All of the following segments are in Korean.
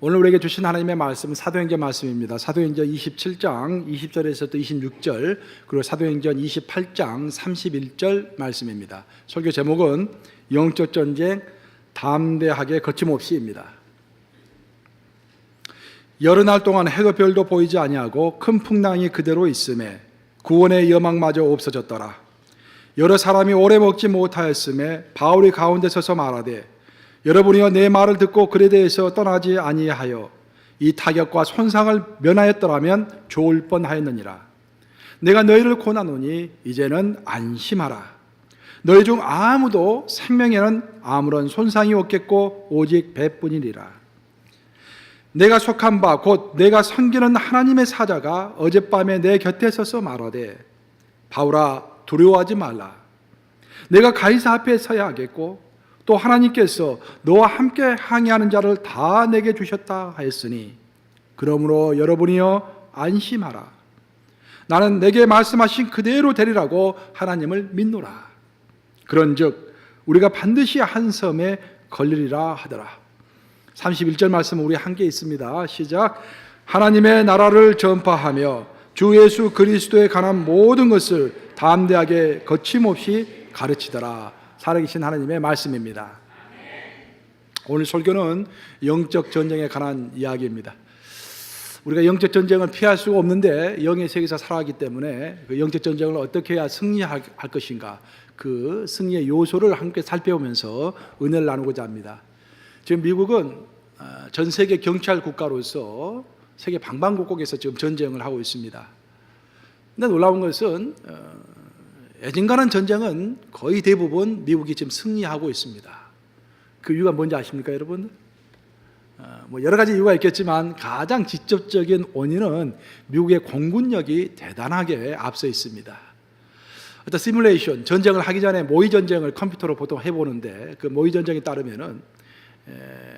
오늘 우리에게 주신 하나님의 말씀은 사도행전 말씀입니다. 사도행전 27장 20절에서 또 26절, 그리고 사도행전 28장 31절 말씀입니다. 설교 제목은 영적 전쟁 담대하게 거침없이입니다. 여러 날 동안 해도 별도 보이지 아니하고 큰 풍랑이 그대로 있음에 구원의 여망마저 없어졌더라. 여러 사람이 오래 먹지 못하였음에 바울이 가운데 서서 말하되, 여러분이여 내 말을 듣고 그에 대해서 떠나지 아니하여 이 타격과 손상을 면하였더라면 좋을 뻔하였느니라. 내가 너희를 권하노니 이제는 안심하라. 너희 중 아무도 생명에는 아무런 손상이 없겠고 오직 배뿐이니라. 내가 속한 바 곧 내가 섬기는 하나님의 사자가 어젯밤에 내 곁에 서서 말하되, 바울아 두려워하지 말라. 내가 가이사 앞에 서야 하겠고 또 하나님께서 너와 함께 항해하는 자를 다 내게 주셨다 하였으니 그러므로 여러분이여 안심하라. 나는 내게 말씀하신 그대로 되리라고 하나님을 믿노라. 그런즉 우리가 반드시 한 섬에 걸리리라 하더라. 31절 말씀 우리 함께 있습니다. 시작. 하나님의 나라를 전파하며 주 예수 그리스도에 관한 모든 것을 담대하게 거침없이 가르치더라. 살아계신 하나님의 말씀입니다. 오늘 설교는 영적 전쟁에 관한 이야기입니다. 우리가 영적 전쟁을 피할 수가 없는데 영의 세계에서 살아가기 때문에 그 영적 전쟁을 어떻게 해야 승리할 것인가, 그 승리의 요소를 함께 살펴보면서 은혜를 나누고자 합니다. 지금 미국은 전 세계 경찰 국가로서 세계 방방곡곡에서 지금 전쟁을 하고 있습니다. 근데 놀라운 것은 애진간한 전쟁은 거의 대부분 미국이 지금 승리하고 있습니다. 그 이유가 뭔지 아십니까, 여러분? 여러 가지 이유가 있겠지만 가장 직접적인 원인은 미국의 공군력이 대단하게 앞서 있습니다. 어떤 시뮬레이션, 전쟁을 하기 전에 모의 전쟁을 컴퓨터로 보통 해보는데, 그 모의 전쟁에 따르면은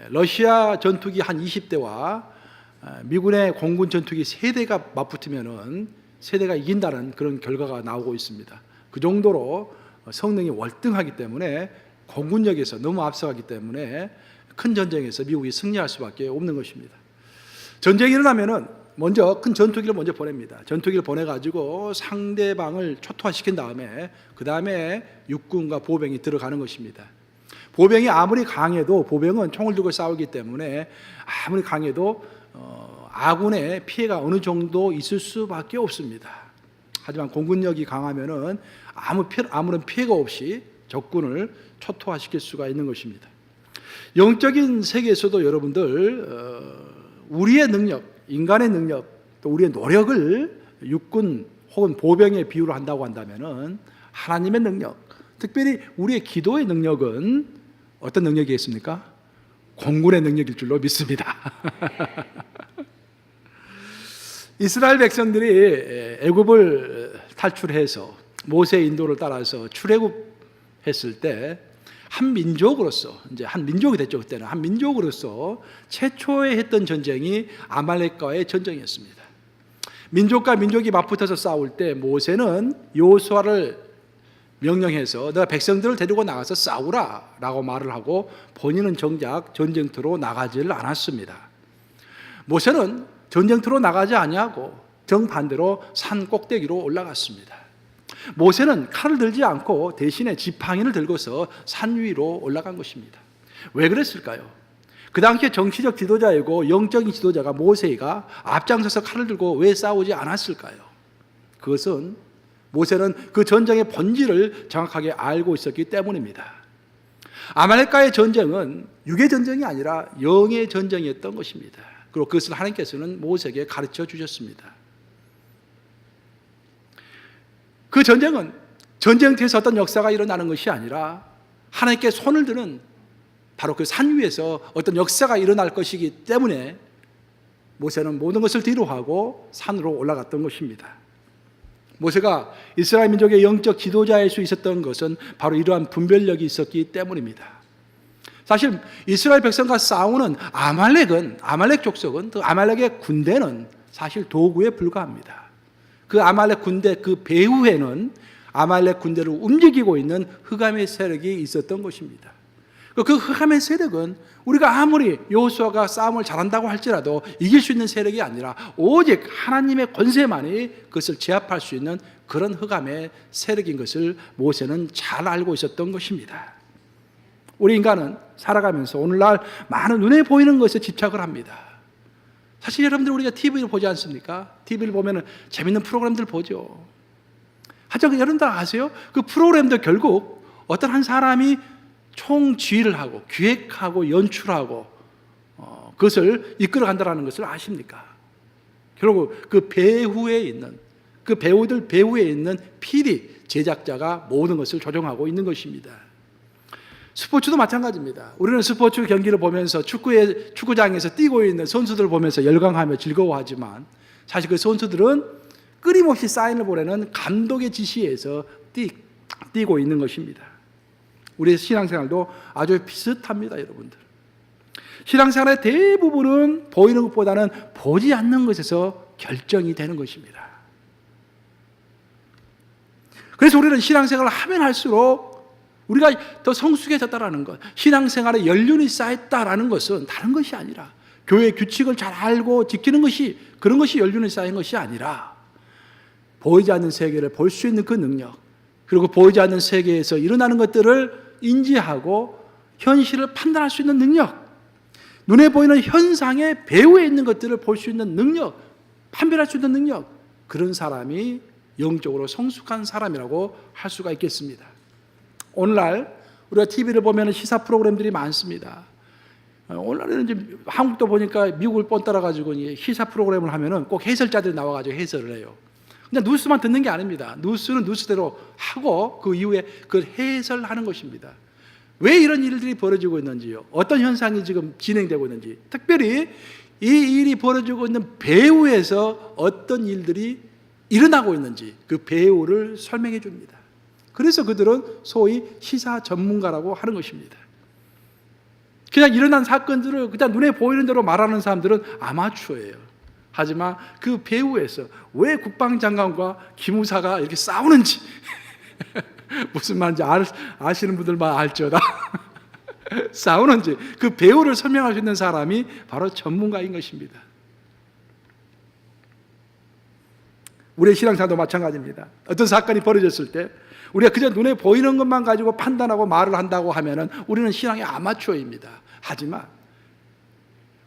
러시아 전투기 한 20대와 미군의 공군 전투기 3대가 맞붙으면은 3대가 이긴다는 그런 결과가 나오고 있습니다. 그 정도로 성능이 월등하기 때문에 공군력에서 너무 앞서가기 때문에 큰 전쟁에서 미국이 승리할 수밖에 없는 것입니다. 전쟁이 일어나면은 먼저 큰 전투기를 먼저 보냅니다. 전투기를 보내가지고 상대방을 초토화시킨 다음에 그 다음에 육군과 보병이 들어가는 것입니다. 보병이 아무리 강해도, 보병은 총을 들고 싸우기 때문에 아무리 강해도 아군의 피해가 어느 정도 있을 수밖에 없습니다. 하지만 공군력이 강하면은 아무런 피해가 없이 적군을 초토화시킬 수가 있는 것입니다. 영적인 세계에서도 여러분들 우리의 능력, 인간의 능력, 또 우리의 노력을 육군 혹은 보병에 비유를 한다고 한다면은 하나님의 능력, 특별히 우리의 기도의 능력은 어떤 능력이겠습니까? 공군의 능력일 줄로 믿습니다. 이스라엘 백성들이 애굽을 탈출해서 모세의 인도를 따라서 출애굽했을 때 한 민족으로서, 이제 한 민족이 됐죠. 그때는 한 민족으로서 최초에 했던 전쟁이 아말렉과의 전쟁이었습니다. 민족과 민족이 맞붙어서 싸울 때 모세는 여호수아를 명령해서 너가 백성들을 데리고 나가서 싸우라 라고 말을 하고 본인은 정작 전쟁터로 나가지를 않았습니다. 모세는 전쟁터로 나가지 아니하고 정반대로 산 꼭대기로 올라갔습니다. 모세는 칼을 들지 않고 대신에 지팡이를 들고서 산 위로 올라간 것입니다. 왜 그랬을까요? 그 당시에 정치적 지도자이고 영적인 지도자가 모세가 앞장서서 칼을 들고 왜 싸우지 않았을까요? 그것은 모세는 그 전쟁의 본질을 정확하게 알고 있었기 때문입니다. 아말렉과의 전쟁은 육의 전쟁이 아니라 영의 전쟁이었던 것입니다. 그리고 그것을 하나님께서는 모세에게 가르쳐 주셨습니다. 그 전쟁은 전쟁터에서 어떤 역사가 일어나는 것이 아니라 하나님께 손을 드는 바로 그 산 위에서 어떤 역사가 일어날 것이기 때문에 모세는 모든 것을 뒤로하고 산으로 올라갔던 것입니다. 모세가 이스라엘 민족의 영적 지도자일 수 있었던 것은 바로 이러한 분별력이 있었기 때문입니다. 사실 이스라엘 백성과 싸우는 아말렉 족속은, 그 아말렉의 군대는 사실 도구에 불과합니다. 그 아말렉 군대 그 배후에는 아말렉 군대를 움직이고 있는 흑암의 세력이 있었던 것입니다. 그 흑암의 세력은 우리가 아무리 여호수아가 싸움을 잘한다고 할지라도 이길 수 있는 세력이 아니라 오직 하나님의 권세만이 그것을 제압할 수 있는 그런 흑암의 세력인 것을 모세는 잘 알고 있었던 것입니다. 우리 인간은 살아가면서 오늘날 많은 눈에 보이는 것에 집착을 합니다. 사실 여러분들 우리가 TV를 보지 않습니까? TV를 보면 재밌는 프로그램들 보죠. 하지만 여러분들 아세요? 그 프로그램도 결국 어떤 한 사람이 총지휘를 하고 기획하고 연출하고 그것을 이끌어간다는 것을 아십니까? 결국 그 배후에 있는 그 배우에 있는 PD 제작자가 모든 것을 조정하고 있는 것입니다. 스포츠도 마찬가지입니다. 우리는 스포츠 경기를 보면서 축구장에서 뛰고 있는 선수들을 보면서 열광하며 즐거워하지만 사실 그 선수들은 끊임없이 사인을 보내는 감독의 지시에서 뛰고 있는 것입니다. 우리의 신앙생활도 아주 비슷합니다, 여러분들. 신앙생활의 대부분은 보이는 것보다는 보지 않는 것에서 결정이 되는 것입니다. 그래서 우리는 신앙생활을 하면 할수록 우리가 더 성숙해졌다라는 것, 신앙생활에 연륜이 쌓였다라는 것은 다른 것이 아니라 교회 규칙을 잘 알고 지키는 것이 그런 것이 연륜이 쌓인 것이 아니라 보이지 않는 세계를 볼 수 있는 그 능력, 그리고 보이지 않는 세계에서 일어나는 것들을 인지하고 현실을 판단할 수 있는 능력, 눈에 보이는 현상의 배후에 있는 것들을 볼 수 있는 능력, 판별할 수 있는 능력, 그런 사람이 영적으로 성숙한 사람이라고 할 수가 있겠습니다. 오늘날 우리가 TV를 보면 시사 프로그램들이 많습니다. 오늘날에는 이제 한국도 보니까 미국을 뻔 따라가지고 시사 프로그램을 하면은 꼭 해설자들이 나와가지고 해설을 해요. 그냥 뉴스만 듣는 게 아닙니다. 뉴스는 뉴스대로 하고 그 이후에 그걸 해설하는 것입니다. 왜 이런 일들이 벌어지고 있는지요? 어떤 현상이 지금 진행되고 있는지, 특별히 이 일이 벌어지고 있는 배후에서 어떤 일들이 일어나고 있는지 그 배후를 설명해 줍니다. 그래서 그들은 소위 시사 전문가라고 하는 것입니다. 그냥 일어난 사건들을 그냥 눈에 보이는 대로 말하는 사람들은 아마추어예요. 하지만 그 배후에서 왜 국방장관과 기무사가 이렇게 싸우는지 무슨 말인지 아시는 분들만 알죠다. 싸우는지 그 배후를 설명할 수 있는 사람이 바로 전문가인 것입니다. 우리의 신앙생활도 마찬가지입니다. 어떤 사건이 벌어졌을 때 우리가 그저 눈에 보이는 것만 가지고 판단하고 말을 한다고 하면은 우리는 신앙의 아마추어입니다. 하지만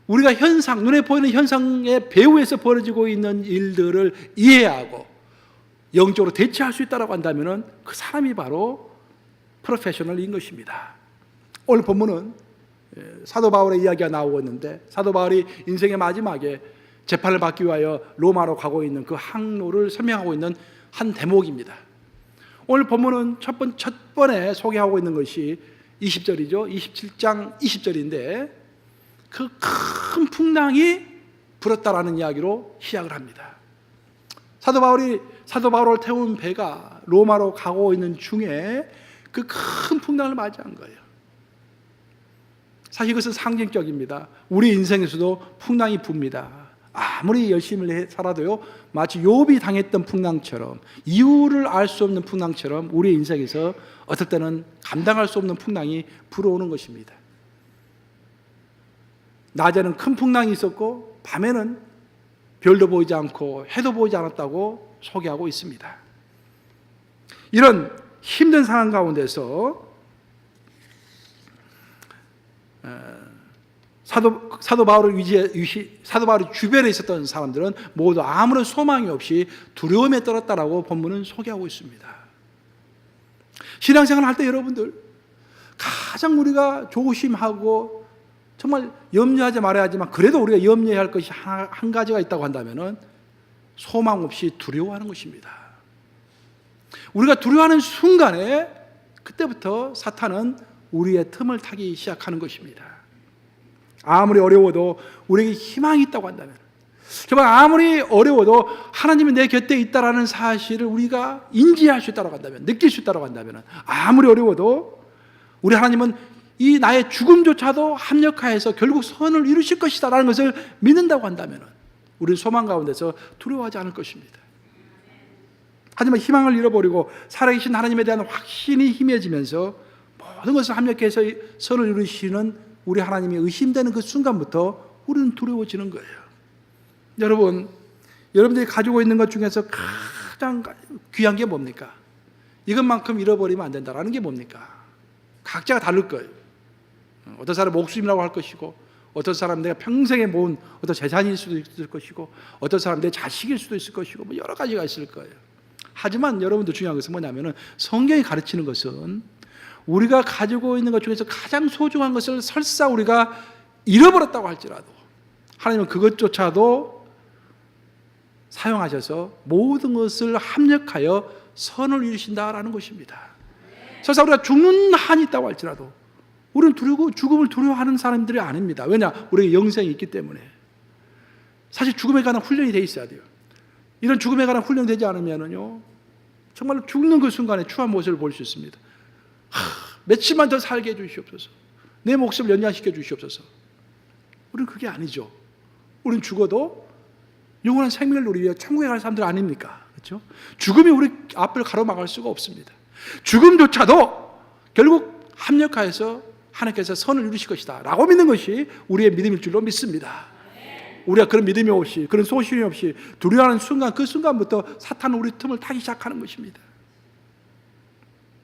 우리가 눈에 보이는 현상의 배후에서 벌어지고 있는 일들을 이해하고 영적으로 대처할 수 있다고 한다면은 그 사람이 바로 프로페셔널인 것입니다. 오늘 본문은 사도 바울의 이야기가 나오고 있는데 사도 바울이 인생의 마지막에 재판을 받기 위하여 로마로 가고 있는 그 항로를 설명하고 있는 한 대목입니다. 오늘 본문은 첫 번에 소개하고 있는 것이 20절이죠. 27장 20절인데 그 큰 풍랑이 불었다라는 이야기로 시작을 합니다. 사도 바울을 태운 배가 로마로 가고 있는 중에 그 큰 풍랑을 맞이한 거예요. 사실 이것은 상징적입니다. 우리 인생에서도 풍랑이 붑니다. 아무리 열심히 살아도요, 마치 욥이 당했던 풍랑처럼, 이유를 알 수 없는 풍랑처럼 우리 인생에서 어떨 때는 감당할 수 없는 풍랑이 불어오는 것입니다. 낮에는 큰 풍랑이 있었고 밤에는 별도 보이지 않고 해도 보이지 않았다고 소개하고 있습니다. 이런 힘든 상황 가운데서 사도 바울의 주변에 있었던 사람들은 모두 아무런 소망이 없이 두려움에 떨었다라고 본문은 소개하고 있습니다. 신앙생활 할 때 여러분들 가장 우리가 조심하고 정말 염려하지 말아야 하지만 그래도 우리가 염려해야 할 것이 한 가지가 있다고 한다면은 소망 없이 두려워하는 것입니다. 우리가 두려워하는 순간에 그때부터 사탄은 우리의 틈을 타기 시작하는 것입니다. 아무리 어려워도 우리에게 희망이 있다고 한다면, 정말 아무리 어려워도 하나님이 내 곁에 있다라는 사실을 우리가 인지할 수 있다고 한다면, 느낄 수 있다고 한다면, 아무리 어려워도 우리 하나님은 이 나의 죽음조차도 합력하여서 결국 선을 이루실 것이다라는 것을 믿는다고 한다면 우리는 소망 가운데서 두려워하지 않을 것입니다. 하지만 희망을 잃어버리고 살아계신 하나님에 대한 확신이 희미해지면서 모든 것을 합력해서 선을 이루시는 우리 하나님이 의심되는 그 순간부터 우리는 두려워지는 거예요. 여러분, 여러분들이 가지고 있는 것 중에서 가장 귀한 게 뭡니까? 이것만큼 잃어버리면 안 된다라는 게 뭡니까? 각자가 다를 거예요. 어떤 사람은 목숨이라고 할 것이고, 어떤 사람은 내가 평생에 모은 어떤 재산일 수도 있을 것이고, 어떤 사람은 내 자식일 수도 있을 것이고, 뭐 여러 가지가 있을 거예요. 하지만 여러분들 중요한 것은 뭐냐면은 성경이 가르치는 것은 우리가 가지고 있는 것 중에서 가장 소중한 것을 설사 우리가 잃어버렸다고 할지라도 하나님은 그것조차도 사용하셔서 모든 것을 합력하여 선을 이루신다라는 것입니다. 설사 우리가 죽는 한이 있다고 할지라도 우리는 죽음을 두려워하는 사람들이 아닙니다. 왜냐? 우리에게 영생이 있기 때문에. 사실 죽음에 관한 훈련이 돼 있어야 돼요. 이런 죽음에 관한 훈련이 되지 않으면요, 정말로 죽는 그 순간에 추한 모습을 볼 수 있습니다. 며칠만 더 살게 해주시옵소서. 내 목숨을 연장시켜 주시옵소서. 우리는 그게 아니죠. 우리는 죽어도 영원한 생명을 누리기 위해 천국에 갈 사람들 아닙니까? 그렇죠? 죽음이 우리 앞을 가로막을 수가 없습니다. 죽음조차도 결국 합력하여서 하나님께서 선을 이루실 것이다 라고 믿는 것이 우리의 믿음일 줄로 믿습니다. 우리가 그런 믿음이 없이, 그런 소신이 없이 두려워하는 순간, 그 순간부터 사탄은 우리 틈을 타기 시작하는 것입니다.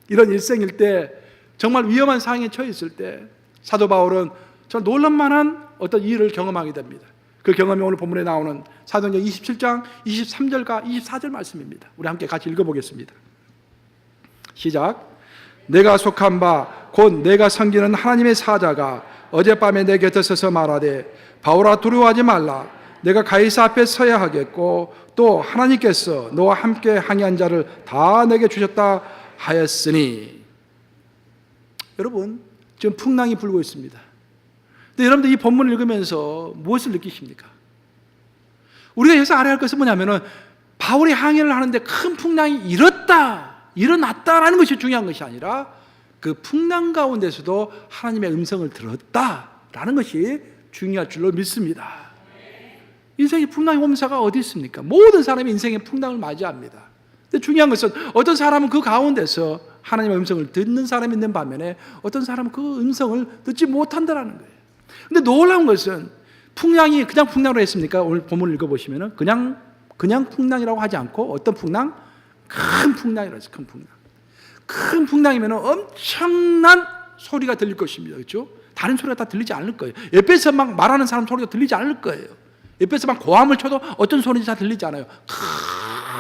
이런 일생일 때, 정말 위험한 상황에 처해 있을 때 사도 바울은 정말 놀랄만한 어떤 일을 경험하게 됩니다. 그 경험이 오늘 본문에 나오는 사도행전 27장 23절과 24절 말씀입니다. 우리 함께 같이 읽어보겠습니다. 시작. 내가 속한 바 곧 내가 섬기는 하나님의 사자가 어젯밤에 내 곁에 서서 말하되 바울아 두려워하지 말라. 내가 가이사 앞에 서야 하겠고 또 하나님께서 너와 함께 항해한 자를 다 내게 주셨다 하였으니. 여러분, 지금 풍랑이 불고 있습니다. 근데 여러분들 이 본문을 읽으면서 무엇을 느끼십니까? 우리가 여기서 알아야 할 것은 뭐냐면은 바울이 항해를 하는데 큰 풍랑이 일어났다라는 것이 중요한 것이 아니라 그 풍랑 가운데서도 하나님의 음성을 들었다라는 것이 중요할 줄로 믿습니다. 인생의 풍랑의 홈사가 어디 있습니까? 모든 사람이 인생의 풍랑을 맞이합니다. 근데 중요한 것은 어떤 사람은 그 가운데서 하나님의 음성을 듣는 사람이 있는 반면에 어떤 사람은 그 음성을 듣지 못한다는 거예요. 근데 놀라운 것은 풍랑이 그냥 풍랑으로 했습니까? 오늘 본문을 읽어보시면 그냥 풍랑이라고 하지 않고 어떤 풍랑? 큰 풍랑이라고 했어요. 큰 풍랑. 큰 풍랑이면 엄청난 소리가 들릴 것입니다. 그렇죠? 다른 소리가 다 들리지 않을 거예요. 옆에서 막 말하는 사람 소리가 들리지 않을 거예요. 옆에서 막 고함을 쳐도 어떤 소리인지 다 들리지 않아요.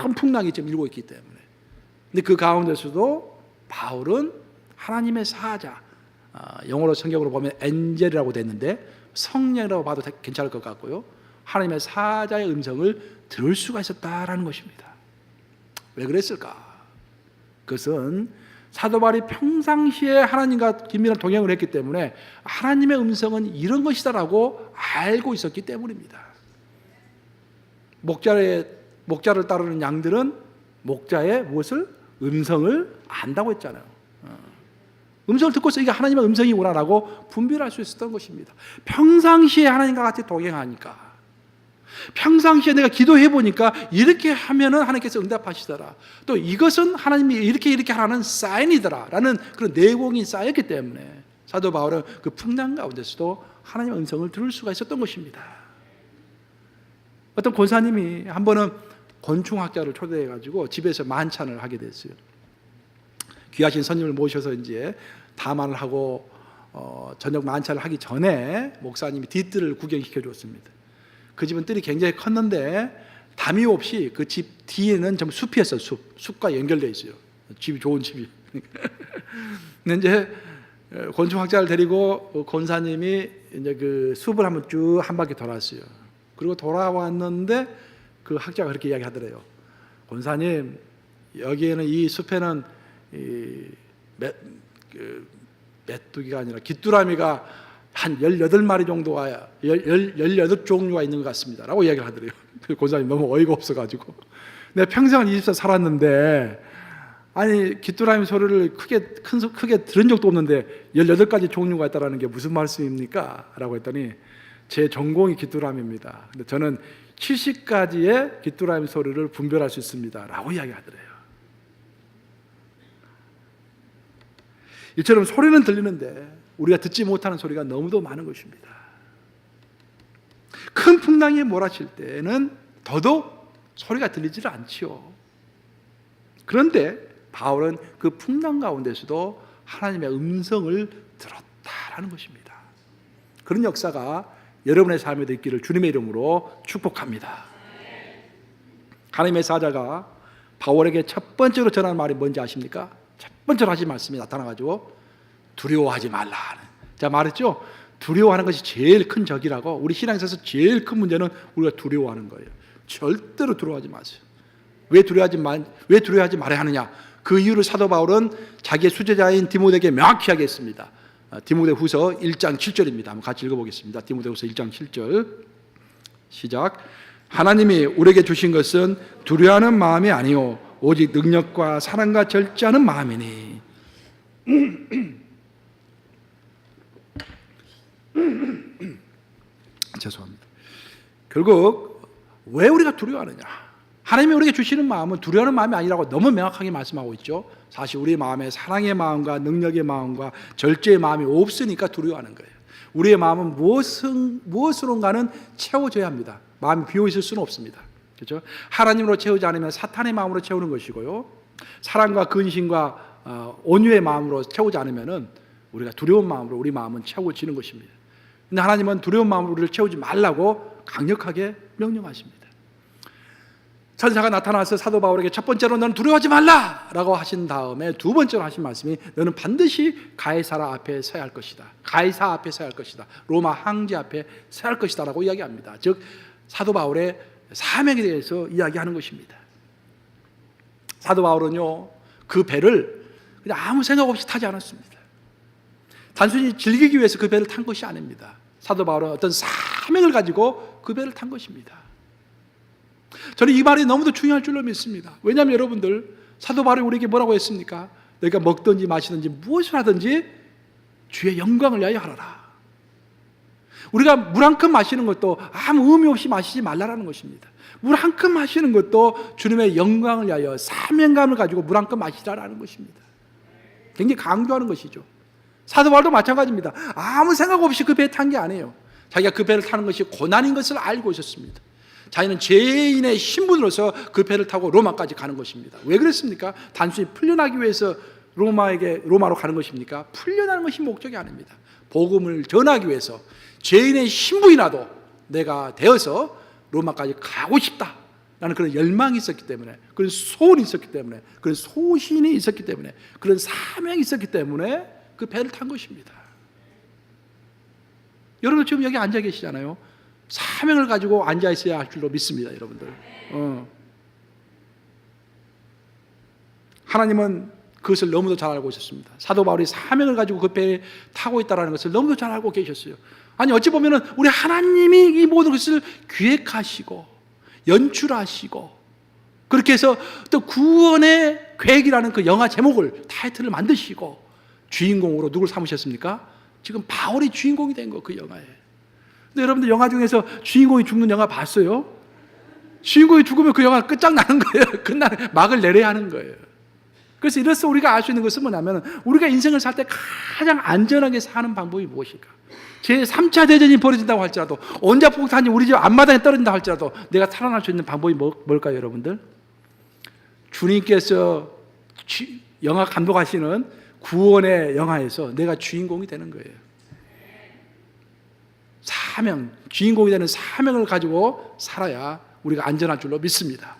큰 풍랑이 지금 일고 있기 때문에. 근데 그 가운데서도 바울은 하나님의 사자, 영어로 성경으로 보면 엔젤이라고 돼 있는데 성령이라고 봐도 괜찮을 것 같고요. 하나님의 사자의 음성을 들을 수가 있었다라는 것입니다. 왜 그랬을까? 그것은 사도 바울이 평상시에 하나님과 긴밀한 동행을 했기 때문에 하나님의 음성은 이런 것이다라고 알고 있었기 때문입니다. 목자를 따르는 양들은 목자의 무엇을? 음성을 안다고 했잖아요. 음성을 듣고서 이게 하나님의 음성이구나라고 분별할 수 있었던 것입니다. 평상시에 하나님과 같이 동행하니까, 평상시에 내가 기도해 보니까 이렇게 하면은 하나님께서 응답하시더라. 또 이것은 하나님이 이렇게 하라는 사인이더라 라는 그런 내공이 쌓였기 때문에 사도 바울은 그 풍랑 가운데서도 하나님의 음성을 들을 수가 있었던 것입니다. 어떤 권사님이 한 번은 곤충학자를 초대해 가지고 집에서 만찬을 하게 됐어요. 귀하신 선임을 모셔서 이제 다만을 하고 저녁 만찬을 하기 전에 목사님이 뒷뜰을 구경시켜 줬습니다. 그 집은 뜰이 굉장히 컸는데 담이 없이 그 집 뒤에는 전부 숲이었어요. 숲과 연결되어 있어요. 집이 좋은 집이. 근데 이제 곤충학자를 데리고 권사님이 이제 그 숲을 한번 쭉 한 바퀴 돌았어요. 그리고 돌아왔는데 그 학자가 그렇게 이야기하더래요. 권사님, 여기에는 이 숲에는 메뚜기가 아니라 귀뚜라미가 한 18마리 정도가 18종류가 있는 것 같습니다 라고 이야기를 하더래요. 권사님 너무 어이가 없어가지고, 내가 평생을 이 집에서 살았는데 아니 귀뚜라미 소리를 크게 들은 적도 없는데 18가지 종류가 있다는 게 무슨 말씀입니까? 라고 했더니 제 전공이 귀뚜라미입니다. 근데 저는 70가지의 귀뚜라미 소리를 분별할 수 있습니다 라고 이야기하더래요. 이처럼 소리는 들리는데 우리가 듣지 못하는 소리가 너무도 많은 것입니다. 큰 풍랑이 몰아칠 때는 더더욱 소리가 들리질 않지요. 그런데 바울은 그 풍랑 가운데서도 하나님의 음성을 들었다라는 것입니다. 그런 역사가 여러분의 삶에도 있기를 주님의 이름으로 축복합니다. 하나님의 사자가 바울에게 첫 번째로 전하는 말이 뭔지 아십니까? 첫 번째로 하신 말씀이 나타나가지고 두려워하지 말라. 제가 말했죠? 두려워하는 것이 제일 큰 적이라고. 우리 신앙에 있어서 제일 큰 문제는 우리가 두려워하는 거예요. 절대로 두려워하지 마세요. 왜 두려워하지 말아야 하느냐? 그 이유를 사도 바울은 자기의 수제자인 디모데에게 명확히 하겠습니다. 디모데후서 1장 7절입니다. 한번 같이 읽어보겠습니다. 디모데후서 1장 7절 시작. 하나님이 우리에게 주신 것은 두려워하는 마음이 아니요 오직 능력과 사랑과 절제하는 마음이니. 죄송합니다. 결국 왜 우리가 두려워하느냐? 하나님이 우리에게 주시는 마음은 두려워하는 마음이 아니라고 너무 명확하게 말씀하고 있죠. 사실 우리 마음에 사랑의 마음과 능력의 마음과 절제의 마음이 없으니까 두려워하는 거예요. 우리의 마음은 무엇으로인가는 채워져야 합니다. 마음이 비어 있을 수는 없습니다. 그렇죠? 하나님으로 채우지 않으면 사탄의 마음으로 채우는 것이고요. 사랑과 근심과 온유의 마음으로 채우지 않으면은 우리가 두려운 마음으로 우리 마음은 채워지는 것입니다. 근데 하나님은 두려운 마음으로 우리를 채우지 말라고 강력하게 명령하십니다. 천사가 나타나서 사도 바울에게 첫 번째로 너는 두려워하지 말라라고 하신 다음에 두 번째로 하신 말씀이 너는 반드시 가이사라 앞에 서야 할 것이다. 가이사 앞에 서야 할 것이다. 로마 황제 앞에 서야 할 것이다라고 이야기합니다. 즉 사도 바울의 사명에 대해서 이야기하는 것입니다. 사도 바울은요 그 배를 그냥 아무 생각 없이 타지 않았습니다. 단순히 즐기기 위해서 그 배를 탄 것이 아닙니다. 사도 바울은 어떤 사명을 가지고 그 배를 탄 것입니다. 저는 이 말이 너무도 중요할 줄로 믿습니다. 왜냐하면 여러분들 사도 바울이 우리에게 뭐라고 했습니까? 너희가 먹든지 마시든지 무엇을 하든지 주의 영광을 위하여 하라라. 우리가 물 한 컵 마시는 것도 아무 의미 없이 마시지 말라라는 것입니다. 물 한 컵 마시는 것도 주님의 영광을 위하여 사명감을 가지고 물 한 컵 마시라라는 것입니다. 굉장히 강조하는 것이죠. 사도 바울도 마찬가지입니다. 아무 생각 없이 그 배에 탄 게 아니에요. 자기가 그 배를 타는 것이 고난인 것을 알고 있었습니다. 자기는 죄인의 신분으로서 그 배를 타고 로마까지 가는 것입니다. 왜 그랬습니까? 단순히 풀려나기 위해서 로마로 가는 것입니까? 풀려나는 것이 목적이 아닙니다. 복음을 전하기 위해서 죄인의 신분이라도 내가 되어서 로마까지 가고 싶다 라는 그런 열망이 있었기 때문에, 그런 소원이 있었기 때문에, 그런 소신이 있었기 때문에, 그런 사명이 있었기 때문에 그 배를 탄 것입니다. 여러분 지금 여기 앉아 계시잖아요. 사명을 가지고 앉아 있어야 할 줄로 믿습니다, 여러분들. 하나님은 그것을 너무도 잘 알고 있었습니다. 사도 바울이 사명을 가지고 그 배에 타고 있다는 것을 너무도 잘 알고 계셨어요. 아니 어찌 보면은 우리 하나님이 이 모든 것을 기획하시고 연출하시고 그렇게 해서 또 구원의 계획이라는 그 영화 제목을 타이틀을 만드시고 주인공으로 누굴 삼으셨습니까? 지금 바울이 주인공이 된 거 그 영화에. 근데 여러분들 영화 중에서 주인공이 죽는 영화 봤어요? 주인공이 죽으면 그 영화 끝장나는 거예요. 그날 막을 내려야 하는 거예요. 그래서 이래서 우리가 알 수 있는 것은 뭐냐면 우리가 인생을 살 때 가장 안전하게 사는 방법이 무엇일까? 제3차 대전이 벌어진다고 할지라도 원자폭탄이 우리 집 앞마당에 떨어진다 할지라도 내가 살아날 수 있는 방법이 뭘까요, 여러분들? 주님께서 영화 감독하시는 구원의 영화에서 내가 주인공이 되는 거예요. 사명, 주인공이 되는 사명을 가지고 살아야 우리가 안전할 줄로 믿습니다.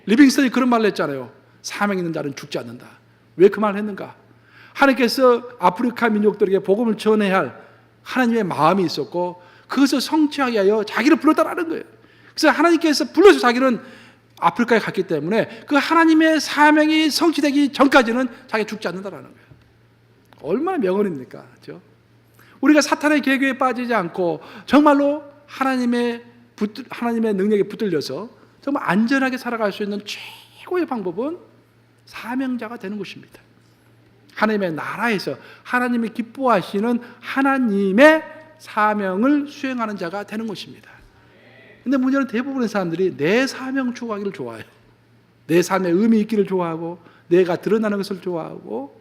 리빙스턴이 그런 말을 했잖아요. 사명 있는 자는 죽지 않는다. 왜 그 말을 했는가? 하나님께서 아프리카 민족들에게 복음을 전해야 할 하나님의 마음이 있었고 그것을 성취하게 하여 자기를 불렀다라는 거예요. 그래서 하나님께서 불러서 자기는 아프리카에 갔기 때문에 그 하나님의 사명이 성취되기 전까지는 자기가 죽지 않는다라는 거예요. 얼마나 명언입니까? 그렇죠? 우리가 사탄의 계획에 빠지지 않고 정말로 하나님의 능력에 붙들려서 정말 안전하게 살아갈 수 있는 최고의 방법은 사명자가 되는 것입니다. 하나님의 나라에서 하나님이 기뻐하시는 하나님의 사명을 수행하는 자가 되는 것입니다. 근데 문제는 대부분의 사람들이 내 사명 추구하기를 좋아해요. 내 삶에 의미 있기를 좋아하고 내가 드러나는 것을 좋아하고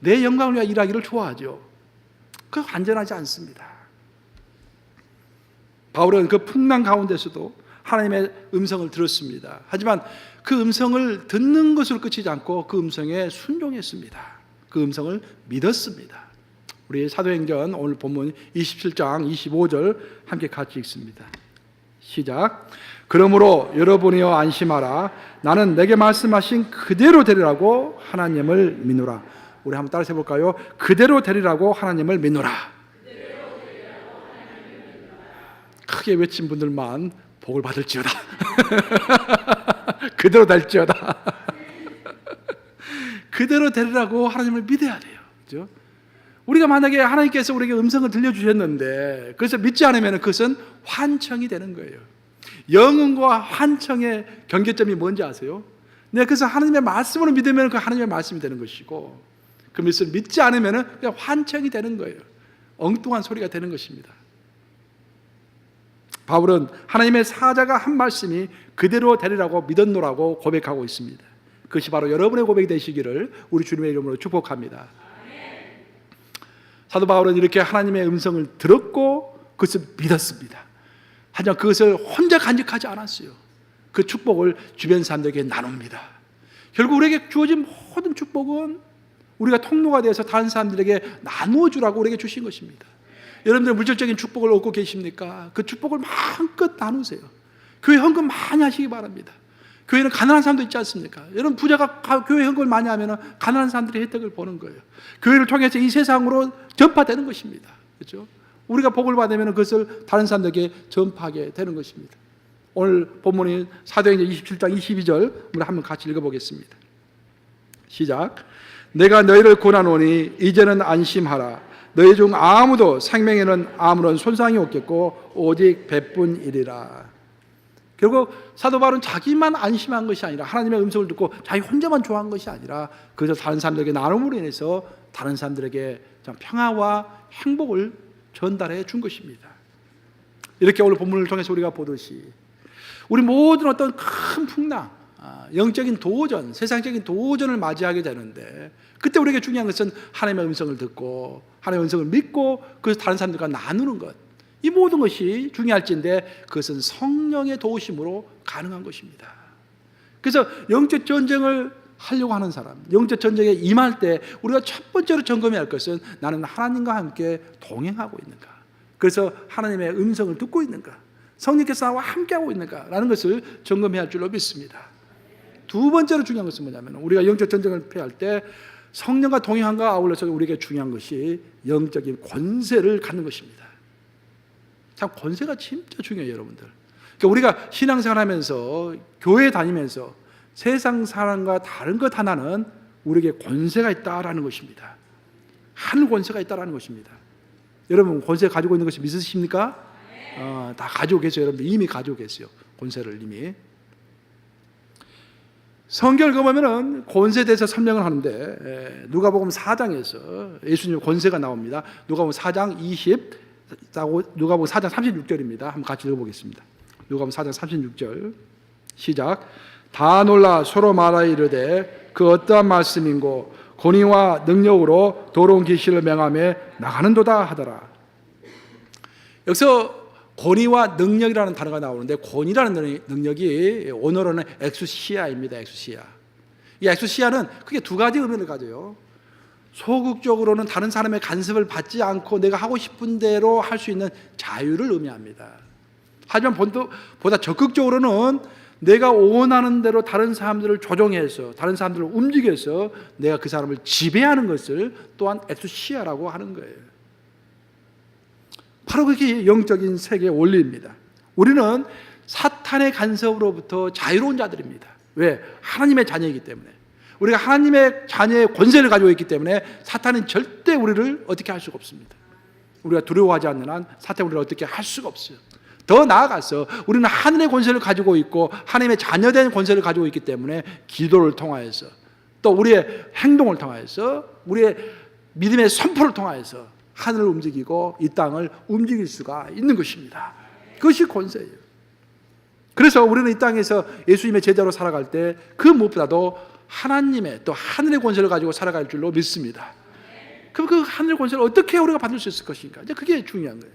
내 영광을 위하여 일하기를 좋아하죠. 그거 안전하지 않습니다. 바울은 그 풍랑 가운데서도 하나님의 음성을 들었습니다. 하지만 그 음성을 듣는 것으로 끝이지 않고 그 음성에 순종했습니다. 그 음성을 믿었습니다. 우리 사도행전 오늘 본문 27장 25절 함께 같이 읽습니다. 시작. 그러므로 여러분이여 안심하라. 나는 내게 말씀하신 그대로 되리라고 하나님을 믿노라. 우리 한번 따라서 해볼까요? 그대로 되리라고 하나님을 믿노라. 크게 외친 분들만 복을 받을지어다. 그대로 될지어다. 그대로 되리라고 하나님을 믿어야 돼요. 그렇죠? 우리가 만약에 하나님께서 우리에게 음성을 들려주셨는데 그래서 믿지 않으면 그것은 환청이 되는 거예요. 영혼과 환청의 경계점이 뭔지 아세요? 그래서 하나님의 말씀으로 믿으면 그 하나님의 말씀이 되는 것이고 그 말씀을 믿지 않으면 그냥 환청이 되는 거예요. 엉뚱한 소리가 되는 것입니다. 바울은 하나님의 사자가 한 말씀이 그대로 되리라고 믿었노라고 고백하고 있습니다. 그것이 바로 여러분의 고백이 되시기를 우리 주님의 이름으로 축복합니다. 사도 바울은 이렇게 하나님의 음성을 들었고 그것을 믿었습니다. 하지만 그것을 혼자 간직하지 않았어요. 그 축복을 주변 사람들에게 나눕니다. 결국 우리에게 주어진 모든 축복은 우리가 통로가 되어서 다른 사람들에게 나누어 주라고 우리에게 주신 것입니다. 여러분들 물질적인 축복을 얻고 계십니까? 그 축복을 마음껏 나누세요. 교회 헌금 많이 하시기 바랍니다. 교회는 가난한 사람도 있지 않습니까? 여러분 부자가 교회 헌금을 많이 하면 가난한 사람들이 혜택을 보는 거예요. 교회를 통해서 이 세상으로 전파되는 것입니다. 그렇죠? 우리가 복을 받으면 그것을 다른 사람들에게 전파하게 되는 것입니다. 오늘 본문이 사도행전 27장 22절 우리 한번 같이 읽어보겠습니다. 시작. 내가 너희를 권하노니 이제는 안심하라. 너희 중 아무도 생명에는 아무런 손상이 없겠고 오직 배뿐이리라. 결국 사도 바울은 자기만 안심한 것이 아니라 하나님의 음성을 듣고 자기 혼자만 좋아한 것이 아니라 그래서 다른 사람들에게 나눔으로 인해서 다른 사람들에게 평화와 행복을 전달해 준 것입니다. 이렇게 오늘 본문을 통해서 우리가 보듯이 우리 모든 어떤 큰 풍랑, 영적인 도전, 세상적인 도전을 맞이하게 되는데 그때 우리에게 중요한 것은 하나님의 음성을 듣고 하나님의 음성을 믿고 그래서 다른 사람들과 나누는 것, 이 모든 것이 중요할진데 그것은 성령의 도우심으로 가능한 것입니다. 그래서 영적 전쟁을 하려고 하는 사람, 영적 전쟁에 임할 때 우리가 첫 번째로 점검해야 할 것은 나는 하나님과 함께 동행하고 있는가, 그래서 하나님의 음성을 듣고 있는가, 성령께서 나와 함께하고 있는가라는 것을 점검해야 할 줄로 믿습니다. 두 번째로 중요한 것은 뭐냐면 우리가 영적 전쟁을 패할 때 성령과 동행함과 아울러서 우리에게 중요한 것이 영적인 권세를 갖는 것입니다. 참 권세가 진짜 중요해요, 여러분들. 그러니까 우리가 신앙생활 하면서 교회 다니면서 세상 사람과 다른 것 하나는 우리에게 권세가 있다라는 것입니다. 하늘 권세가 있다라는 것입니다. 여러분 권세 가지고 있는 것이 믿으십니까? 다 가지고 계세요. 여러분 이미 가지고 계세요. 권세를 이미. 성경을 보면은 권세에 대해서 설명을 하는데 누가복음 4장에서 예수님의 권세가 나옵니다. 누가복음 4장 누가복음 4장 36절입니다. 한번 같이 읽어보겠습니다. 누가복음 4장 36절 시작. 다 놀라 서로 말하 이르되 그 어떠한 말씀인고 권위와 능력으로 더러운 계시를 명하며 나가는도다 하더라. 여기서 권위와 능력이라는 단어가 나오는데 권위라는 능력이 원어로는 엑수시아입니다. 엑수시아. 이 엑수시아는 크게 두 가지 의미를 가져요. 소극적으로는 다른 사람의 간섭을 받지 않고 내가 하고 싶은 대로 할 수 있는 자유를 의미합니다. 하지만 보다 적극적으로는 내가 원하는 대로 다른 사람들을 조종해서 다른 사람들을 움직여서 내가 그 사람을 지배하는 것을 또한 엑수시아라고 하는 거예요. 바로 그게 영적인 세계의 원리입니다. 우리는 사탄의 간섭으로부터 자유로운 자들입니다. 왜? 하나님의 자녀이기 때문에. 우리가 하나님의 자녀의 권세를 가지고 있기 때문에 사탄은 절대 우리를 어떻게 할 수가 없습니다. 우리가 두려워하지 않는 한 사탄이 우리를 어떻게 할 수가 없어요. 더 나아가서 우리는 하늘의 권세를 가지고 있고 하나님의 자녀된 권세를 가지고 있기 때문에 기도를 통하여서 또 우리의 행동을 통하여서 우리의 믿음의 선포를 통하여서 하늘을 움직이고 이 땅을 움직일 수가 있는 것입니다. 그것이 권세예요. 그래서 우리는 이 땅에서 예수님의 제자로 살아갈 때 그 무엇보다도 하나님의 또 하늘의 권세를 가지고 살아갈 줄로 믿습니다. 그럼 그 하늘 권세를 어떻게 우리가 받을 수 있을 것인가? 이제 그게 중요한 거예요.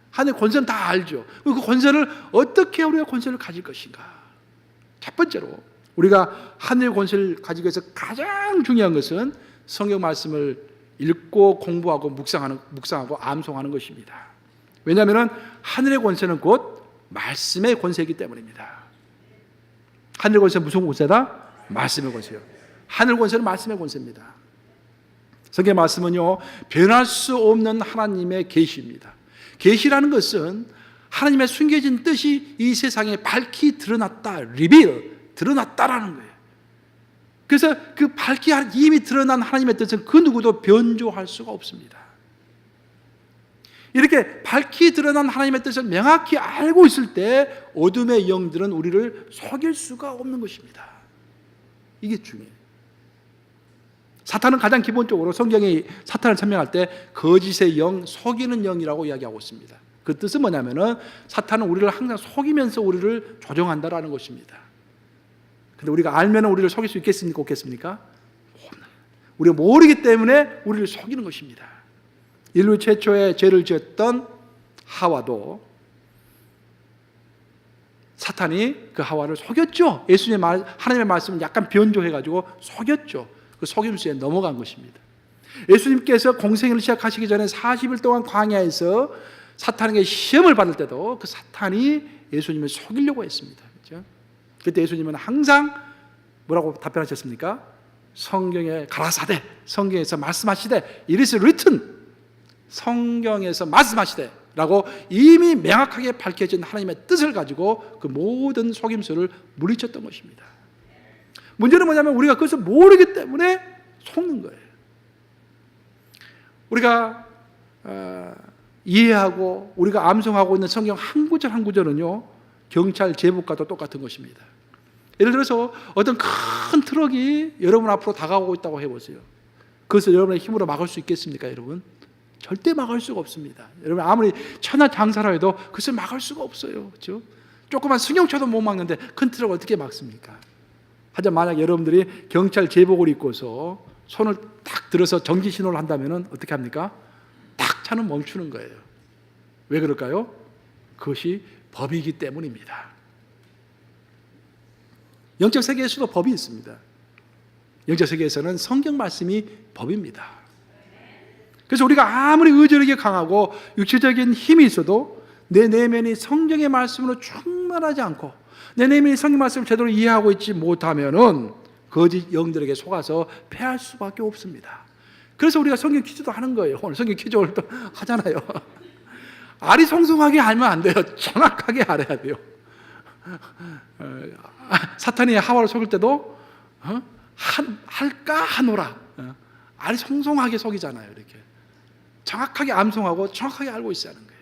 하늘 권세는 다 알죠. 그 권세를 어떻게 우리가 권세를 가질 것인가? 첫 번째로 우리가 하늘 권세를 가지기 위해서 가장 중요한 것은 성경 말씀을 읽고 공부하고 묵상하고 암송하는 것입니다. 왜냐하면 하늘의 권세는 곧 말씀의 권세이기 때문입니다. 하늘 권세는 무슨 권세다? 말씀의 권세요. 하늘 권세는 말씀의 권세입니다. 성경 말씀은요, 변할 수 없는 하나님의 계시입니다. 계시라는 것은 하나님의 숨겨진 뜻이 이 세상에 밝히 드러났다, 드러났다라는 거예요. 그래서 그 밝히 이미 드러난 하나님의 뜻은 그 누구도 변조할 수가 없습니다. 이렇게 밝히 드러난 하나님의 뜻을 명확히 알고 있을 때 어둠의 영들은 우리를 속일 수가 없는 것입니다. 이게 중요해요. 사탄은 가장 기본적으로 성경이 사탄을 설명할 때 거짓의 영, 속이는 영이라고 이야기하고 있습니다. 그 뜻은 뭐냐면은 사탄은 우리를 항상 속이면서 우리를 조종한다라는 것입니다. 근데 우리가 알면 우리를 속일 수 있겠습니까? 없겠습니까? 우리가 모르기 때문에 우리를 속이는 것입니다. 인류 최초의 죄를 지었던 하와도 사탄이 그 하와를 속였죠. 하나님의 말씀을 약간 변조해가지고 속였죠. 그 속임수에 넘어간 것입니다. 예수님께서 공생애를 시작하시기 전에 40일 동안 광야에서 사탄에게 시험을 받을 때도 그 사탄이 예수님을 속이려고 했습니다. 그렇죠? 그때 예수님은 항상 뭐라고 답변하셨습니까? 성경에 가라사대, 성경에서 말씀하시되 It is written, 성경에서 말씀하시되 라고 이미 명확하게 밝혀진 하나님의 뜻을 가지고 그 모든 속임수를 물리쳤던 것입니다. 문제는 뭐냐면 우리가 그것을 모르기 때문에 속는 거예요. 우리가 이해하고 우리가 암송하고 있는 성경 한 구절 한 구절은요, 경찰 제복과도 똑같은 것입니다. 예를 들어서 어떤 큰 트럭이 여러분 앞으로 다가오고 있다고 해보세요. 그것을 여러분의 힘으로 막을 수 있겠습니까, 여러분? 절대 막을 수가 없습니다. 여러분 아무리 천하장사라 해도 그것을 막을 수가 없어요. 그렇죠? 조그만 승용차도 못 막는데 큰 트럭을 어떻게 막습니까? 하지만 만약 여러분들이 경찰 제복을 입고서 손을 딱 들어서 정지 신호를 한다면 어떻게 합니까? 딱 차는 멈추는 거예요. 왜 그럴까요? 그것이 법이기 때문입니다. 영적 세계에서도 법이 있습니다. 영적 세계에서는 성경 말씀이 법입니다. 그래서 우리가 아무리 의지력이 강하고 육체적인 힘이 있어도 내 내면이 성경의 말씀으로 충만하지 않고 내 내면이 성경 말씀을 제대로 이해하고 있지 못하면은 거짓 영들에게 속아서 패할 수밖에 없습니다. 그래서 우리가 성경 퀴즈도 하는 거예요. 오늘 성경 퀴즈 오늘 또 하잖아요. 아리송송하게 알면 안 돼요. 정확하게 알아야 돼요. 사탄이 하와를 속일 때도 할까 하노라 아리송송하게 속이잖아요. 이렇게 정확하게 암송하고 정확하게 알고 있어야 하는 거예요.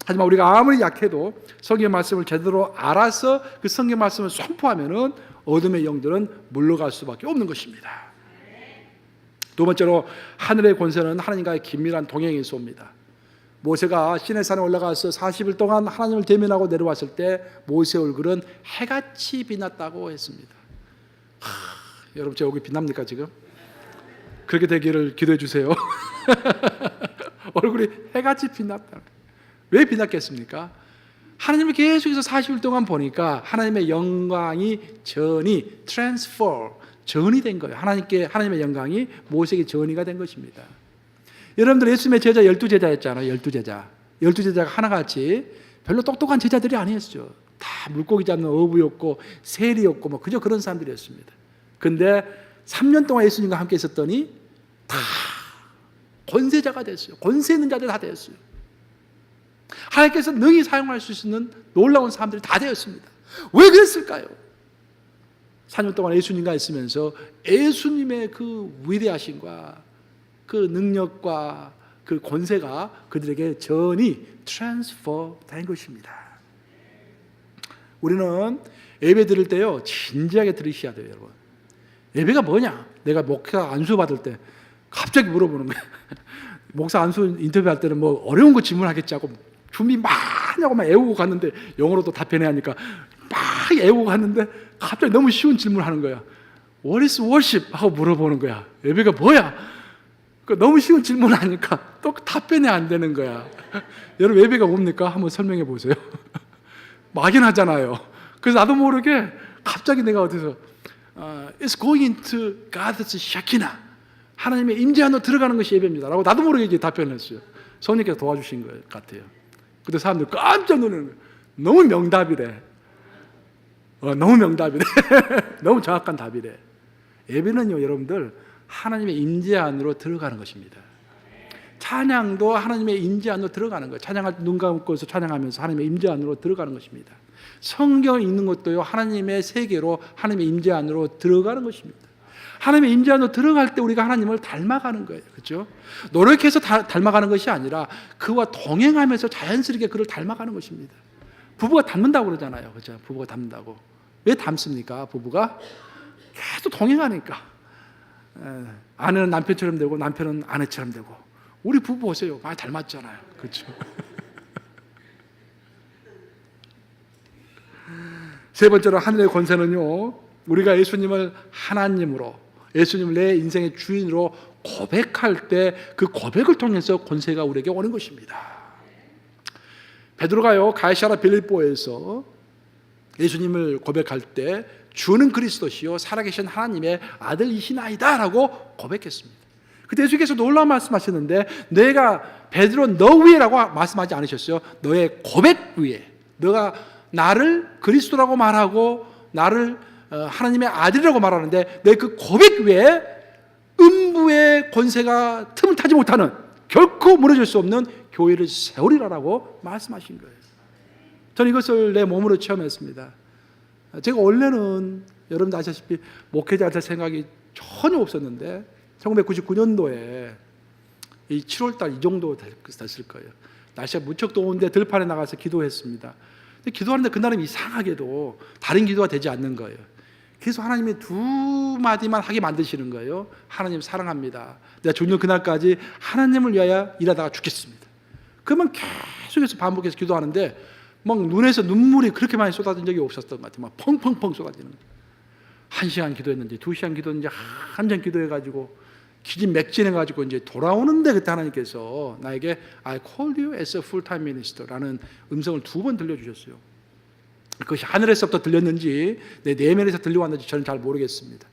하지만 우리가 아무리 약해도 성경 말씀을 제대로 알아서 그 성경 말씀을 선포하면은 어둠의 영들은 물러갈 수밖에 없는 것입니다. 두 번째로 하늘의 권세는 하나님과의 긴밀한 동행이 있습니다. 모세가 시내산에 올라가서 40일 동안 하나님을 대면하고 내려왔을 때 모세의 얼굴은 해같이 빛났다고 했습니다. 여러분 제 얼굴이 빛납니까 지금? 그렇게 되기를 기도해 주세요. 얼굴이 해같이 빛났다. 왜 빛났겠습니까? 하나님을 계속해서 40일 동안 보니까 하나님의 영광이 전이 된 거예요. 하나님의 영광이 모세에게 전이가 된 것입니다. 여러분들 예수님의 제자 12제자였잖아요. 12제자가 하나같이 별로 똑똑한 제자들이 아니었죠. 다 물고기 잡는 어부였고 세리였고 뭐 그저 그런 사람들이었습니다. 근데 3년 동안 예수님과 함께 있었더니 다 권세자가 됐어요. 권세 있는 자들 다 되었어요. 하나님께서 능히 사용할 수 있는 놀라운 사람들이 다 되었습니다. 왜 그랬을까요? 4년 동안 예수님과 있으면서 예수님의 그 위대하심과 그 능력과 그 권세가 그들에게 전이 트랜스퍼 된 것입니다. 우리는 예배 드릴 때요 진지하게 들으셔야 돼요, 여러분. 예배가 뭐냐? 내가 목사 안수 받을 때 갑자기 물어보는 거예요. 목사 안수 인터뷰할 때는 뭐 어려운 거 질문하겠지 하고 준비 많이 하고 막 애우고 갔는데 영어로도 답변해야 하니까 막 애우고 갔는데 갑자기 너무 쉬운 질문을 하는 거야. What is worship? 하고 물어보는 거야. 예배가 뭐야? 너무 쉬운 질문을 하니까 또 답변이 안 되는 거야. 여러분, 예배가 뭡니까? 한번 설명해 보세요. 막연하잖아요. 그래서 나도 모르게 갑자기 내가 어디서 It's going into God's Shekinah, 하나님의 임재 안으로 들어가는 것이 예배입니다 라고 나도 모르게 이제 답변을 했어요. 성령께서 도와주신 것 같아요. 그때 사람들 깜짝 놀라는 거예요. 너무 명답이래. 너무 명답이래. 너무 정확한 답이래. 예배는요, 여러분들, 하나님의 임재 안으로 들어가는 것입니다. 찬양도 하나님의 임재 안으로 들어가는 거예요. 찬양할 때 눈 감고서 찬양하면서 하나님의 임재 안으로 들어가는 것입니다. 성경 읽는 것도요, 하나님의 세계로, 하나님의 임재 안으로 들어가는 것입니다. 하나님의 임재 안으로 들어갈 때 우리가 하나님을 닮아가는 거예요. 그렇죠? 노력해서 닮아가는 것이 아니라 그와 동행하면서 자연스럽게 그를 닮아가는 것입니다. 부부가 닮는다고 그러잖아요. 그렇죠? 부부가 닮는다고. 왜 닮습니까? 부부가 계속 동행하니까. 아내는 남편처럼 되고 남편은 아내처럼 되고. 우리 부부 보세요. 많이 닮았잖아요. 그렇죠? 세 번째로 하늘의 권세는요, 우리가 예수님을 하나님으로, 예수님을 내 인생의 주인으로 고백할 때 그 고백을 통해서 권세가 우리에게 오는 것입니다. 베드로가요, 가이사랴 빌립보에서 예수님을 고백할 때 주는 그리스도시요 살아계신 하나님의 아들이시나이다 라고 고백했습니다. 그때 예수께서 놀라운 말씀하셨는데, 내가 베드로 너 위에라고 말씀하지 않으셨어요. 너의 고백 위에, 너가 나를 그리스도라고 말하고 나를 하나님의 아들이라고 말하는데 내 그 고백 위에 음부의 권세가 틈을 타지 못하는, 결코 무너질 수 없는 교회를 세우리라라고 말씀하신 거예요. 저는 이것을 내 몸으로 체험했습니다. 제가 원래는 여러분도 아시다시피 목회자 될 생각이 전혀 없었는데 1999년도에 이 7월달 이 정도 됐을 거예요. 날씨가 무척 더운데 들판에 나가서 기도했습니다. 근데 기도하는데 그날은 이상하게도 다른 기도가 되지 않는 거예요. 그래서 하나님이 두 마디만 하게 만드시는 거예요. 하나님 사랑합니다. 내가 죽는 그날까지 하나님을 위하여 일하다가 죽겠습니다. 그러면 계속해서 반복해서 기도하는데 막 눈에서 눈물이 그렇게 많이 쏟아진 적이 없었던 것 같아요. 막 펑펑펑 쏟아지는 거예요. 1시간 기도했는지 2시간 기도했는지 한참 기도해가지고 기진맥진해가지고 이제 돌아오는데 그때 하나님께서 나에게 I called you as a full-time minister라는 음성을 2번 들려주셨어요. 그것이 하늘에서부터 들렸는지 내 내면에서 들려왔는지 저는 잘 모르겠습니다.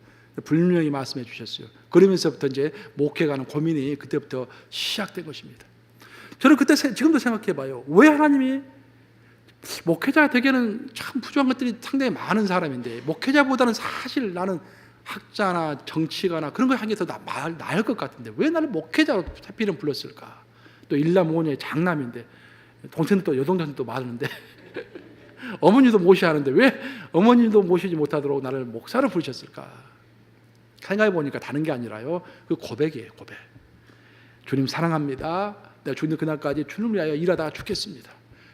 분명히 말씀해 주셨어요. 그러면서부터 이제 목회가는 고민이 그때부터 시작된 것입니다. 저는 그때 지금도 생각해봐요. 왜 하나님이 목회자가 되기에는 참 부족한 것들이 상당히 많은 사람인데 목회자보다는 사실 나는 학자나 정치가나 그런 걸 하는 게 더 나을 것 같은데 왜 나를 목회자로 하필은 불렀을까? 또 일남오녀의 장남인데 동생도 여동생도 많은데 어머니도 모셔야 하는데 왜 어머니도 모시지 못하도록 나를 목사로 부르셨을까? 생각해 보니까 다른 게 아니라요, 그 고백이에요. 고백. 주님 사랑합니다. 내가 죽는 그날까지 주님을 위하여 일하다가 죽겠습니다.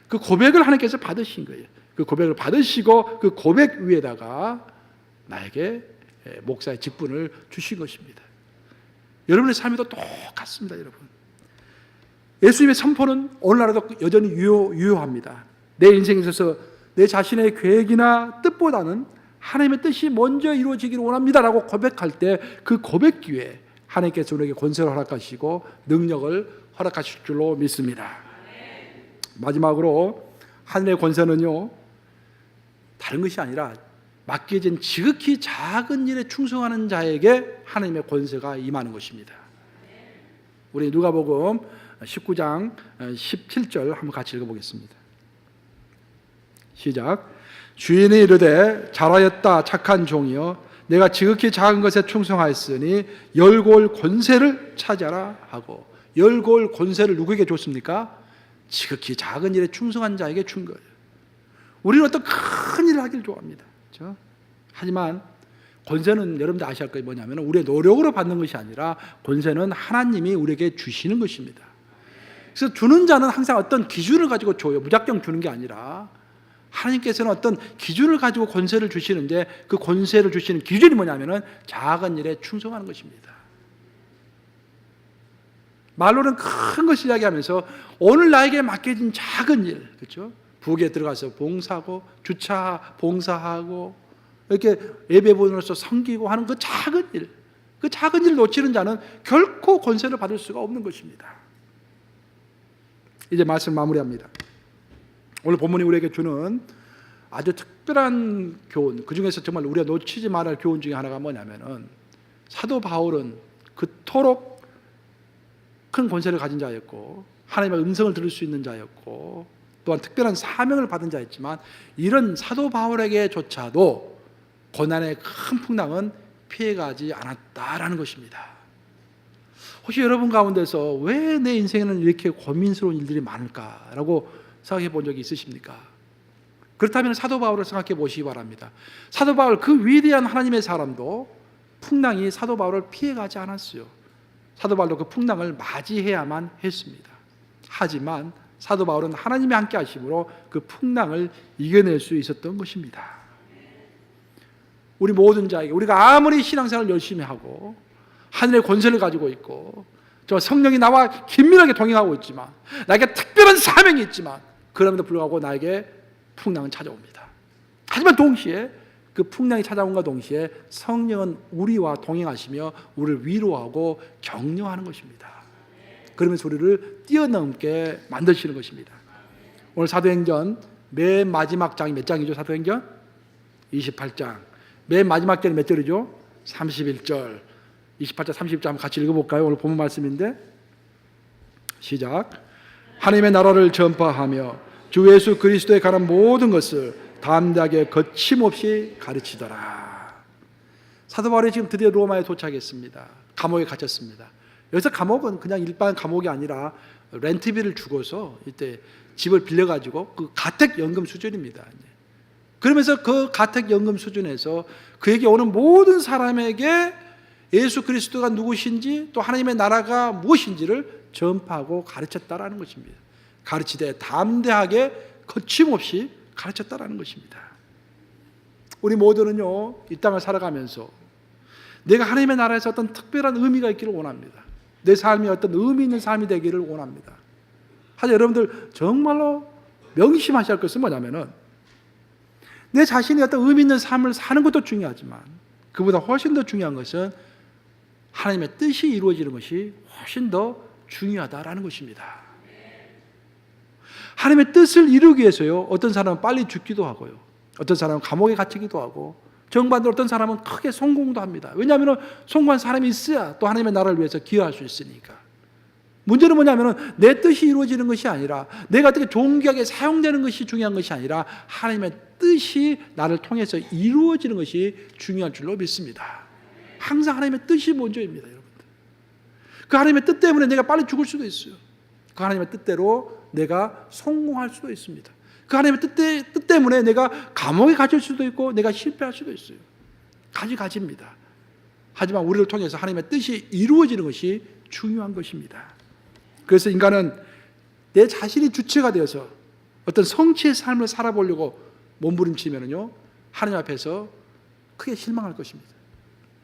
그 고백을 하나님께서 받으신 거예요. 그 고백을 받으시고 그 고백 위에다가 나에게 목사의 직분을 주신 것입니다. 여러분의 삶도 똑같습니다. 여러분, 예수님의 선포는 오늘날에도 여전히 유효합니다. 내 인생에 있어서 내 자신의 계획이나 뜻보다는 하나님의 뜻이 먼저 이루어지기를 원합니다라고 고백할 때 그 고백 기회에 하나님께서 우리에게 권세를 허락하시고 능력을 허락하실 줄로 믿습니다. 마지막으로 하늘의 권세는요, 다른 것이 아니라 맡겨진 지극히 작은 일에 충성하는 자에게 하나님의 권세가 임하는 것입니다. 우리 누가복음 19장 17절 한번 같이 읽어보겠습니다. 시작. 주인이 이르되 잘하였다 착한 종이여, 내가 지극히 작은 것에 충성하였으니 열고 올 권세를 차지하라 하고. 열고 올 권세를 누구에게 줬습니까? 지극히 작은 일에 충성한 자에게 준 거예요. 우리는 어떤 큰 일을 하길 좋아합니다. 그렇죠? 하지만 권세는 여러분들 아셔야 할 것이 뭐냐면 우리의 노력으로 받는 것이 아니라 권세는 하나님이 우리에게 주시는 것입니다. 그래서 주는 자는 항상 어떤 기준을 가지고 줘요. 무작정 주는 게 아니라 하나님께서는 어떤 기준을 가지고 권세를 주시는데 그 권세를 주시는 기준이 뭐냐면 작은 일에 충성하는 것입니다. 말로는 큰 것을 이야기하면서 오늘 나에게 맡겨진 작은 일, 그렇죠? 부엌에 들어가서 봉사하고 주차 봉사하고 이렇게 예배본으로서 섬기고 하는 그 작은 일을 놓치는 자는 결코 권세를 받을 수가 없는 것입니다. 이제 말씀 마무리합니다. 오늘 본문이 우리에게 주는 아주 특별한 교훈, 그 중에서 정말 우리가 놓치지 말아야 할 교훈 중에 하나가 뭐냐면은, 사도 바울은 그토록 큰 권세를 가진 자였고 하나님의 음성을 들을 수 있는 자였고 또한 특별한 사명을 받은 자였지만, 이런 사도 바울에게조차도 고난의 큰 풍랑은 피해가지 않았다라는 것입니다. 혹시 여러분 가운데서 왜 내 인생에는 이렇게 고민스러운 일들이 많을까라고 생각해 본 적이 있으십니까? 그렇다면 사도 바울을 생각해 보시기 바랍니다. 사도 바울, 그 위대한 하나님의 사람도 풍랑이 사도 바울을 피해가지 않았어요. 사도 바울도 그 풍랑을 맞이해야만 했습니다. 하지만 사도 바울은 하나님이 함께 하심으로 그 풍랑을 이겨낼 수 있었던 것입니다. 우리 모든 자에게, 우리가 아무리 신앙생활을 열심히 하고 하늘의 권세를 가지고 있고 저 성령이 나와 긴밀하게 동행하고 있지만, 나에게 특별한 사명이 있지만, 그럼에도 불구하고 나에게 풍랑은 찾아옵니다. 하지만 동시에 그 풍랑이 찾아온과 동시에 성령은 우리와 동행하시며 우리를 위로하고 격려하는 것입니다. 그러면서 우리를 뛰어넘게 만드시는 것입니다. 오늘 사도행전 맨 마지막 장이 몇 장이죠? 사도행전 28장 맨 마지막 절이 몇 절이죠? 31절. 28절 30절 한번 같이 읽어볼까요? 오늘 본문 말씀인데 시작. 하나님의 나라를 전파하며 주 예수 그리스도에 관한 모든 것을 담대하게 거침없이 가르치더라. 사도 바울이 지금 드디어 로마에 도착했습니다. 감옥에 갇혔습니다. 여기서 감옥은 그냥 일반 감옥이 아니라 렌트비를 주고서 이때 집을 빌려가지고 그 가택연금 수준입니다. 그러면서 그 가택연금 수준에서 그에게 오는 모든 사람에게 예수 그리스도가 누구신지 또 하나님의 나라가 무엇인지를 전파하고 가르쳤다라는 것입니다. 가르치되 담대하게 거침없이 가르쳤다라는 것입니다. 우리 모두는요, 이 땅을 살아가면서 내가 하나님의 나라에서 어떤 특별한 의미가 있기를 원합니다. 내 삶이 어떤 의미 있는 삶이 되기를 원합니다. 하지만 여러분들 정말로 명심하셔야 할 것은 뭐냐면은, 내 자신이 어떤 의미 있는 삶을 사는 것도 중요하지만 그보다 훨씬 더 중요한 것은 하나님의 뜻이 이루어지는 것이 훨씬 더 중요하다라는 것입니다. 하나님의 뜻을 이루기 위해서요, 어떤 사람은 빨리 죽기도 하고요, 어떤 사람은 감옥에 갇히기도 하고, 정반대로 어떤 사람은 크게 성공도 합니다. 왜냐하면 성공한 사람이 있어야 또 하나님의 나라를 위해서 기여할 수 있으니까. 문제는 뭐냐면 내 뜻이 이루어지는 것이 아니라, 내가 어떻게 존귀하게 사용되는 것이 중요한 것이 아니라 하나님의 뜻이 나를 통해서 이루어지는 것이 중요한 줄로 믿습니다. 항상 하나님의 뜻이 먼저입니다, 여러분들. 그 하나님의 뜻 때문에 내가 빨리 죽을 수도 있어요. 그 하나님의 뜻대로 내가 성공할 수도 있습니다. 그 하나님의 뜻 때문에 내가 감옥에 갇힐 수도 있고 내가 실패할 수도 있어요. 가지입니다. 하지만 우리를 통해서 하나님의 뜻이 이루어지는 것이 중요한 것입니다. 그래서 인간은 내 자신이 주체가 되어서 어떤 성취의 삶을 살아보려고 몸부림치면요, 하나님 앞에서 크게 실망할 것입니다.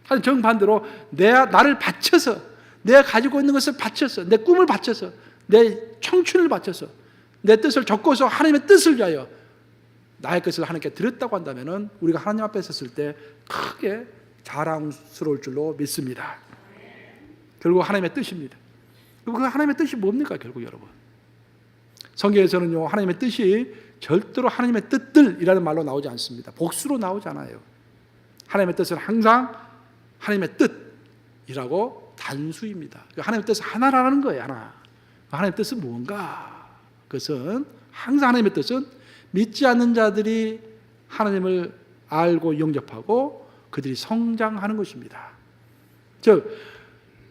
하지만 정반대로 나를 바쳐서, 내가 가지고 있는 것을 바쳐서, 내 꿈을 바쳐서, 내 청춘을 바쳐서, 내 뜻을 적고서 하나님의 뜻을 위하여 나의 것을 하나님께 드렸다고 한다면 우리가 하나님 앞에 섰을 때 크게 자랑스러울 줄로 믿습니다. 결국 하나님의 뜻입니다. 그 하나님의 뜻이 뭡니까? 결국 여러분, 성경에서는요, 하나님의 뜻이 절대로 하나님의 뜻들이라는 말로 나오지 않습니다. 복수로 나오지 않아요. 하나님의 뜻은 항상 하나님의 뜻이라고 단수입니다. 하나님의 뜻은 하나라는 거예요. 하나. 하나님의 뜻은 뭔가? 그것은 항상 하나님의 뜻은 믿지 않는 자들이 하나님을 알고 영접하고 그들이 성장하는 것입니다. 즉,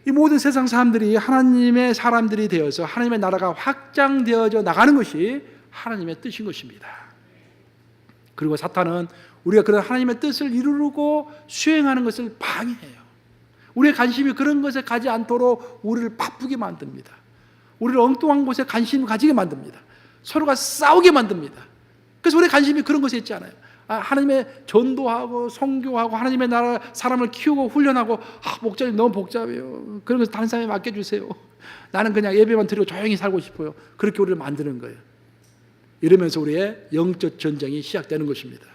이 모든 세상 사람들이 하나님의 사람들이 되어서 하나님의 나라가 확장되어져 나가는 것이 하나님의 뜻인 것입니다. 그리고 사탄은 우리가 그런 하나님의 뜻을 이루고 수행하는 것을 방해해요. 우리의 관심이 그런 것에 가지 않도록 우리를 바쁘게 만듭니다. 우리를 엉뚱한 곳에 관심을 가지게 만듭니다. 서로가 싸우게 만듭니다. 그래서 우리의 관심이 그런 것에 있지 않아요. 하나님의 전도하고 선교하고 하나님의 나라 사람을 키우고 훈련하고, 목자님 너무 복잡해요. 그런 것을 다른 사람에 맡겨주세요. 나는 그냥 예배만 드리고 조용히 살고 싶어요. 그렇게 우리를 만드는 거예요. 이러면서 우리의 영적 전쟁이 시작되는 것입니다.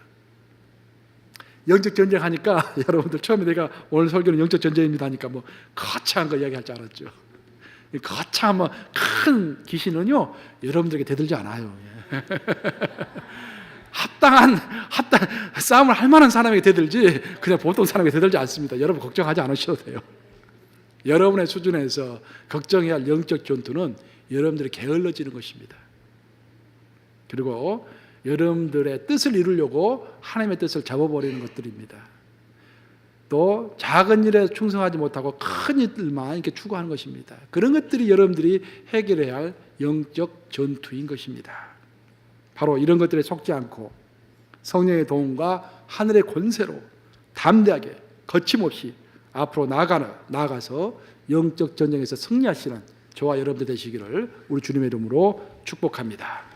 영적 전쟁 하니까 여러분들 처음에 내가 오늘 설교는 영적 전쟁입니다 하니까 뭐 거창한 거 이야기할 줄 알았죠. 이 거창한 뭐 큰 귀신은요 여러분들에게 대들지 않아요. 합당 싸움을 할 만한 사람에게 대들지 그냥 보통 사람에게 대들지 않습니다. 여러분 걱정하지 않으셔도 돼요. 여러분의 수준에서 걱정해야 할 영적 전투는 여러분들이 게을러지는 것입니다. 그리고 여러분들의 뜻을 이루려고 하나님의 뜻을 잡아버리는 것들입니다. 또 작은 일에 충성하지 못하고 큰 일들만 이렇게 추구하는 것입니다. 그런 것들이 여러분들이 해결해야 할 영적 전투인 것입니다. 바로 이런 것들에 속지 않고 성령의 도움과 하늘의 권세로 담대하게 거침없이 앞으로 나아가서 영적 전쟁에서 승리하시는 저와 여러분들 되시기를 우리 주님의 이름으로 축복합니다.